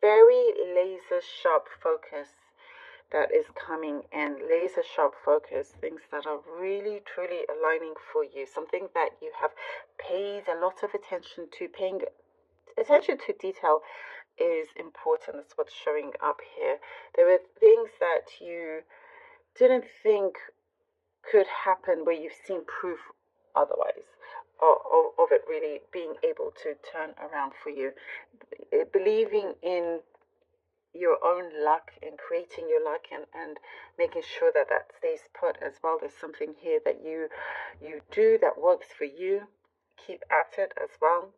Very laser sharp focus that is coming in, laser sharp focus, things that are really truly aligning for you, something that you have paid a lot of attention to. Paying attention to detail is important. That's what's showing up here. There were things that you didn't think could happen where you've seen proof otherwise of it really being able to turn around for you. Believing in your own luck and creating your luck, and making sure that that stays put as well. There's something here that you do that works for you. Keep at it as well.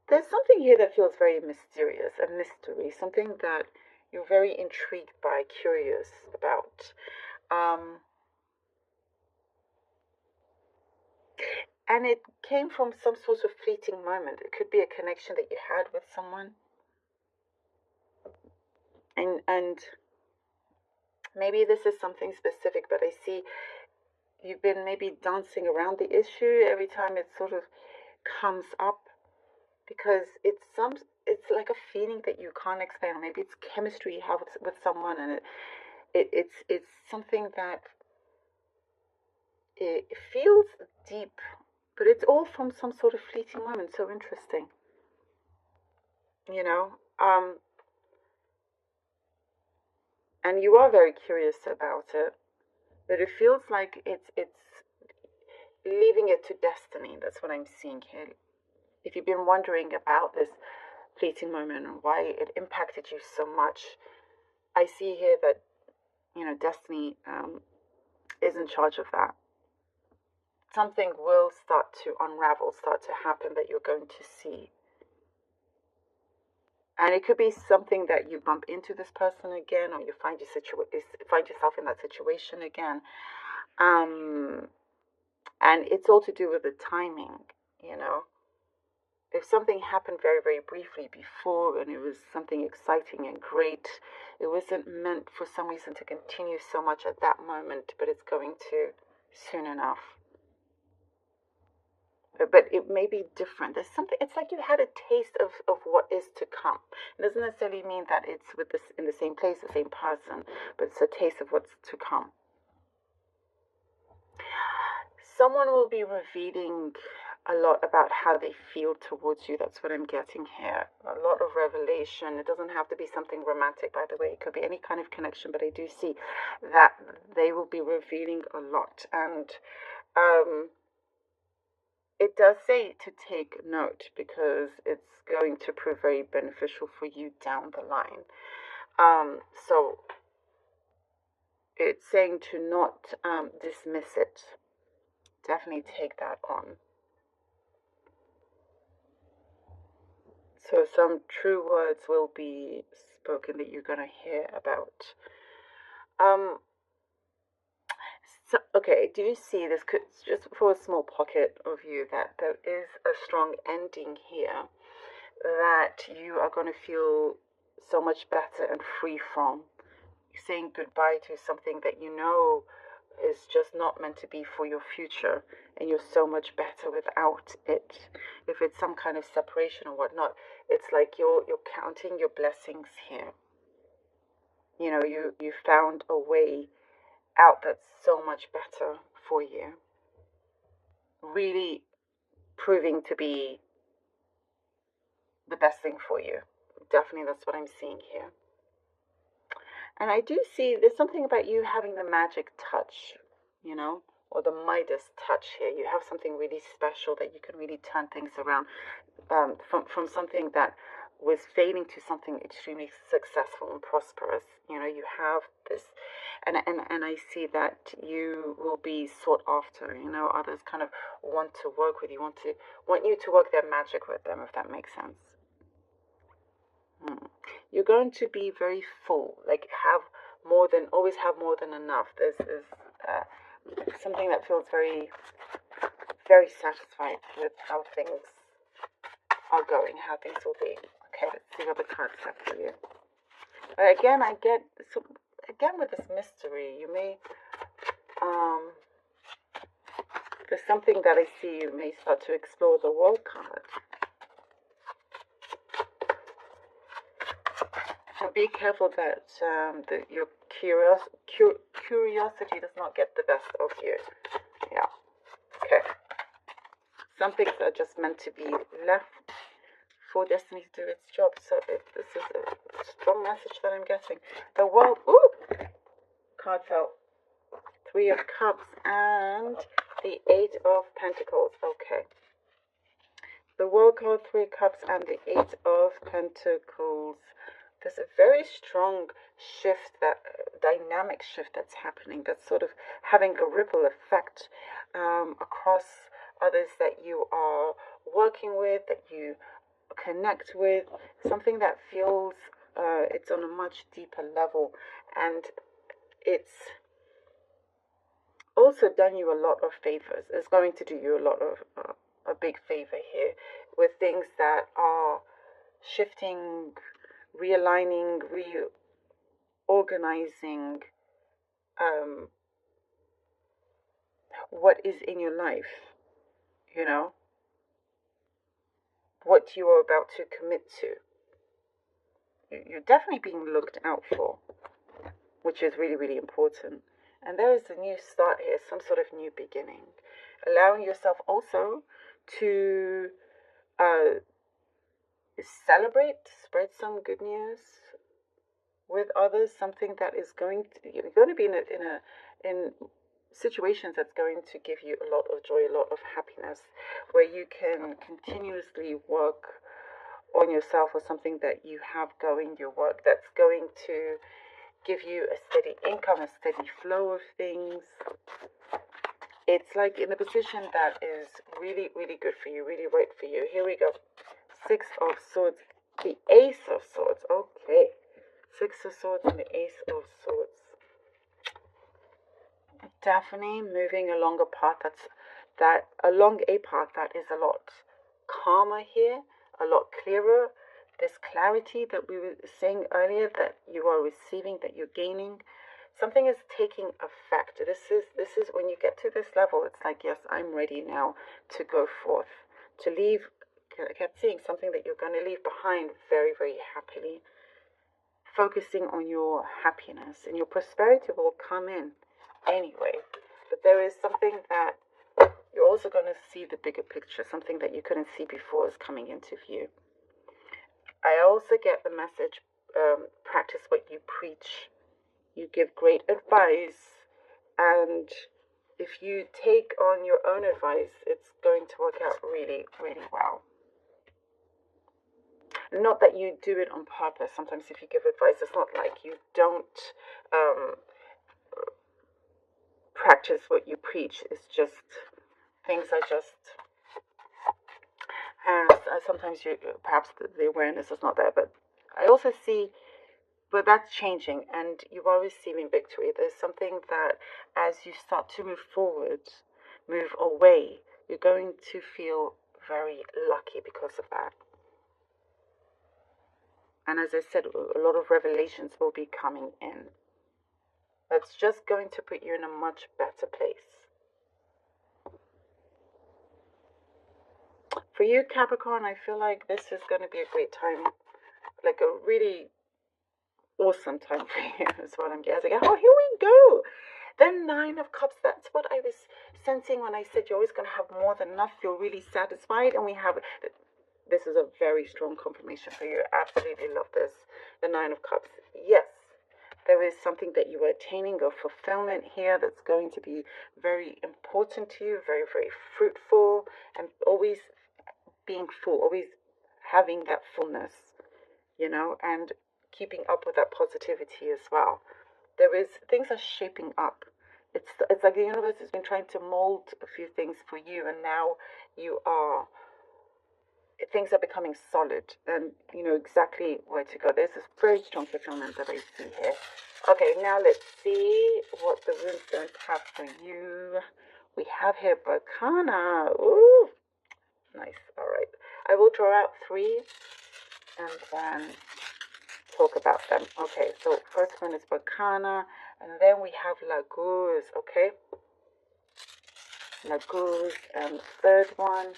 There's something here that feels very mysterious, a mystery, something that you're very intrigued by, curious about. And it came from some sort of fleeting moment. It could be a connection that you had with someone. And maybe this is something specific, but I see you've been maybe dancing around the issue every time it sort of comes up, because it's like a feeling that you can't explain. Or maybe it's chemistry you have with someone, and it's something that it feels deep, but it's all from some sort of fleeting moment. So interesting, you know. And you are very curious about it, but it feels like it's leaving it to destiny. That's what I'm seeing here. If you've been wondering about this fleeting moment and why it impacted you so much, I see here that, you know, destiny is in charge of that. Something will start to unravel, start to happen, that you're going to see. And it could be something that you bump into this person again, or you find yourself in that situation again. And it's all to do with the timing, you know. If something happened very, very briefly before and it was something exciting and great, it wasn't meant for some reason to continue so much at that moment, but it's going to soon enough. But it may be different. There's something, it's like you had a taste of what is to come. It doesn't necessarily mean that it's with this in the same place, the same person, but it's a taste of what's to come. Someone will be revealing a lot about how they feel towards you. That's what I'm getting here. A lot of revelation. It doesn't have to be something romantic, by the way. It could be any kind of connection, but I do see that they will be revealing a lot. And it does say to take note, because it's going to prove very beneficial for you down the line. So it's saying to not dismiss it. Definitely take that on. So some true words will be spoken that you're going to hear about. So, okay, do you see this? Just for a small pocket of you, that there is a strong ending here that you are going to feel so much better and free from. Saying goodbye to something that you know is just not meant to be for your future, and you're so much better without it. If it's some kind of separation or whatnot, it's like you're counting your blessings here. You know, you found a way out that's so much better for you. Really proving to be the best thing for you. Definitely, that's what I'm seeing here. And I do see there's something about you having the magic touch, you know, or the Midas touch here. You have something really special that you can really turn things around, from something that was fading to something extremely successful and prosperous. You know, you have this, and I see that you will be sought after. You know, others kind of want to work with you, want you to work their magic with them, if that makes sense. You're going to be very full, like always have more than enough. This is something that feels very, very satisfied with how things are going, how things will be. Okay, let's see what the cards have for you. Again, I get, so again with this mystery, you may, there's something that I see you may start to explore the World card. be careful that your curiosity does not get the best of you. Yeah. Okay. Some things are just meant to be left for destiny to do its job. So this is a strong message that I'm getting. The world. Ooh, card fell. 3 of Cups and the 8 of Pentacles. Okay. The World card, 3 Cups, and the 8 of Pentacles. There's a very strong shift, that dynamic shift that's happening, that's sort of having a ripple effect across others that you are working with, that you connect with, something that feels it's on a much deeper level, and it's also done you a lot of favors. It's going to do you a lot of a big favor here with things that are shifting, realigning, reorganizing what is in your life, you know, what you are about to commit to. You're definitely being looked out for, which is really, really important. And there is a new start here, some sort of new beginning. Allowing yourself also to celebrate, spread some good news with others, something that is going to, you're going to be in situations that's going to give you a lot of joy, a lot of happiness, where you can continuously work on yourself or something that you have going, your work that's going to give you a steady income, a steady flow of things. It's like in a position that is really, really good for you, really right for you. Here we go. 6 of Swords, the Ace of Swords. Okay. 6 of Swords and the Ace of Swords. Definitely moving along a path along a path that is a lot calmer here, a lot clearer. This clarity that we were saying earlier that you are receiving, that you're gaining, something is taking effect. This is when you get to this level, it's like, yes, I'm ready now to go forth, to leave. I kept seeing something that you're going to leave behind very, very happily. Focusing on your happiness, and your prosperity will come in anyway. But there is something that you're also going to see the bigger picture, something that you couldn't see before is coming into view. I also get the message, practice what you preach. You give great advice, and if you take on your own advice, it's going to work out really, really well. Not that you do it on purpose. Sometimes if you give advice, it's not like you don't practice what you preach. It's just, things are just, and sometimes perhaps the awareness is not there. But I also see, but that's changing, and you are receiving victory. There's something that as you start to move forward, move away, you're going to feel very lucky because of that. And as I said, a lot of revelations will be coming in. That's just going to put you in a much better place. For you, Capricorn, I feel like this is going to be a great time. Like a really awesome time for you is what I'm guessing. Oh, here we go. The 9 of Cups, that's what I was sensing when I said you're always going to have more than enough. You're really satisfied. And we have, this is a very strong confirmation for you. Absolutely love this. The 9 of Cups. Yes, there is something that you are attaining of fulfillment here that's going to be very important to you, very, very fruitful, and always being full, always having that fullness, you know, and keeping up with that positivity as well. There is, things are shaping up. It's like the universe has been trying to mold a few things for you, and now things are becoming solid, and you know exactly where to go. There's this very strong fulfillment that I see here. Okay, now let's see what the runestones have for you. We have here Bacana. Ooh, nice. All right, I will draw out 3 and then talk about them. Okay, so first one is Bacana, and then we have Laguz. Okay, Laguz, and third one,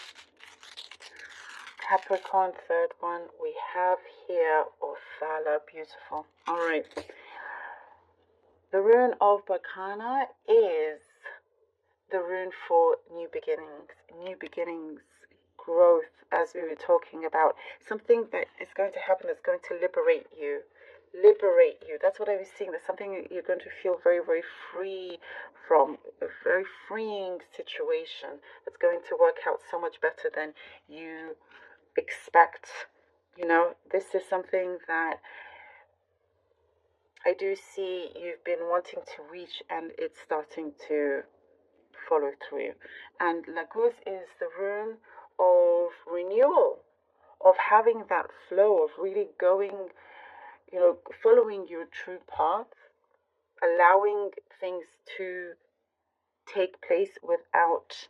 Capricorn, third one we have here, Othala. Beautiful. All right. The rune of Bacana is the rune for new beginnings, growth, as we were talking about. Something that is going to happen that's going to liberate you. That's what I was seeing. There's something you're going to feel very, very free from, a very freeing situation that's going to work out so much better than you expect. You know, this is something that I do see you've been wanting to reach, and it's starting to follow through. And Laguz is the rune of renewal, of having that flow, of really going, you know, following your true path, allowing things to take place without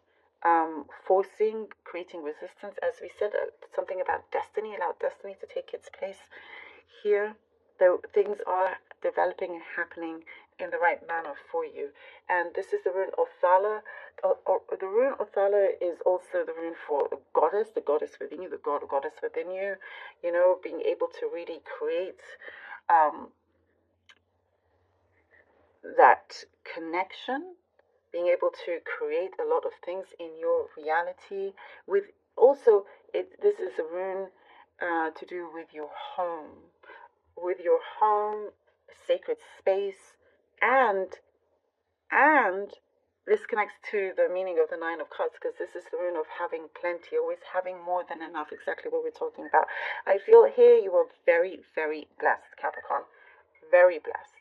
forcing, creating resistance. As we said, something about destiny, allow destiny to take its place here. Though things are developing and happening in the right manner for you. And this is the rune Othala. The rune Othala is also the rune for the goddess within you, the god or goddess within you. You know, being able to really create that connection, being able to create a lot of things in your reality. With also, this is a rune to do with your home, sacred space, and this connects to the meaning of the Nine of Cups, because this is the rune of having plenty, always having more than enough, exactly what we're talking about. I feel here you are very, very blessed, Capricorn. Very blessed.